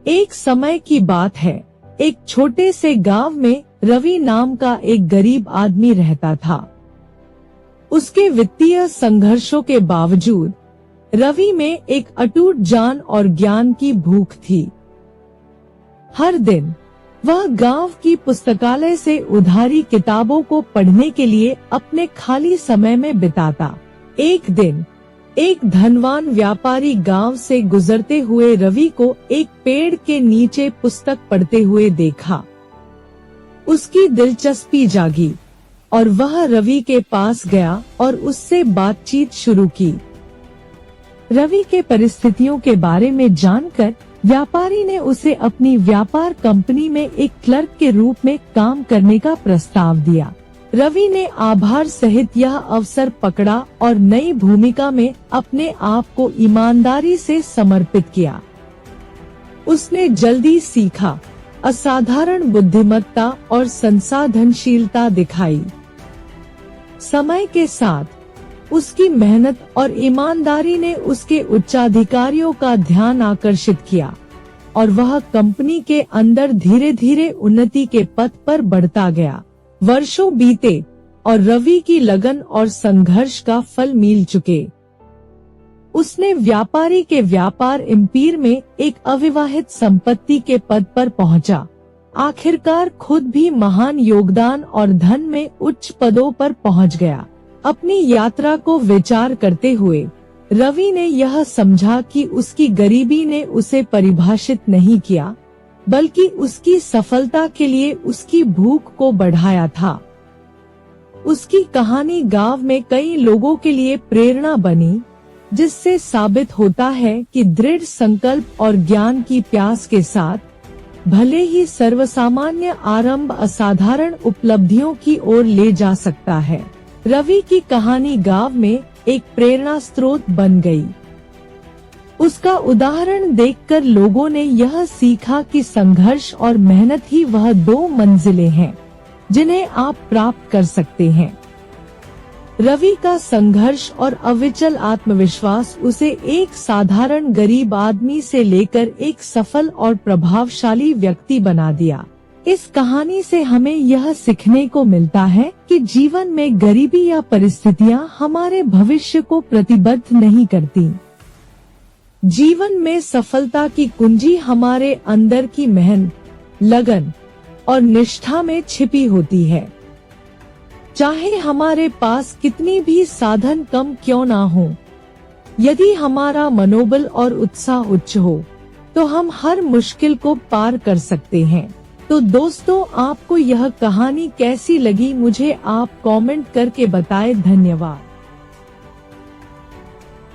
एक समय की बात है, एक छोटे से गांव में रवि नाम का एक गरीब आदमी रहता था। उसके वित्तीय संघर्षों के बावजूद रवि में एक अटूट जान और ज्ञान की भूख थी। हर दिन वह गांव की पुस्तकालय से उधारी किताबों को पढ़ने के लिए अपने खाली समय में बिताता। एक दिन एक धनवान व्यापारी गांव से गुजरते हुए रवि को एक पेड़ के नीचे पुस्तक पढ़ते हुए देखा। उसकी दिलचस्पी जागी और वह रवि के पास गया और उससे बातचीत शुरू की। रवि के परिस्थितियों के बारे में जानकर व्यापारी ने उसे अपनी व्यापार कंपनी में एक क्लर्क के रूप में काम करने का प्रस्ताव दिया। रवि ने आभार सहित यह अवसर पकड़ा और नई भूमिका में अपने आप को ईमानदारी से समर्पित किया। उसने जल्दी सीखा, असाधारण बुद्धिमत्ता और संसाधनशीलता दिखाई। समय के साथ उसकी मेहनत और ईमानदारी ने उसके उच्चाधिकारियों का ध्यान आकर्षित किया और वह कंपनी के अंदर धीरे धीरे उन्नति के पथ पर बढ़ता गया। वर्षों बीते और रवि की लगन और संघर्ष का फल मिल चुके। उसने व्यापारी के व्यापार एम्पायर में एक अविवाहित संपत्ति के पद पर पहुंचा। आखिरकार खुद भी महान योगदान और धन में उच्च पदों पर पहुंच गया। अपनी यात्रा को विचार करते हुए रवि ने यह समझा कि उसकी गरीबी ने उसे परिभाषित नहीं किया, बल्कि उसकी सफलता के लिए उसकी भूख को बढ़ाया था। उसकी कहानी गांव में कई लोगों के लिए प्रेरणा बनी, जिससे साबित होता है कि दृढ़ संकल्प और ज्ञान की प्यास के साथ भले ही सर्वसामान्य आरंभ असाधारण उपलब्धियों की ओर ले जा सकता है। रवि की कहानी गांव में एक प्रेरणा स्रोत बन गई। उसका उदाहरण देखकर लोगों ने यह सीखा कि संघर्ष और मेहनत ही वह दो मंजिलें हैं जिन्हें आप प्राप्त कर सकते हैं। रवि का संघर्ष और अविचल आत्मविश्वास उसे एक साधारण गरीब आदमी से लेकर एक सफल और प्रभावशाली व्यक्ति बना दिया। इस कहानी से हमें यह सीखने को मिलता है कि जीवन में गरीबी या परिस्थितियां हमारे भविष्य को प्रतिबद्ध नहीं करती। जीवन में सफलता की कुंजी हमारे अंदर की मेहनत, लगन और निष्ठा में छिपी होती है। चाहे हमारे पास कितनी भी साधन कम क्यों ना हो, यदि हमारा मनोबल और उत्साह उच्च हो, तो हम हर मुश्किल को पार कर सकते हैं। तो दोस्तों, आपको यह कहानी कैसी लगी मुझे आप कमेंट करके बताएं। धन्यवाद।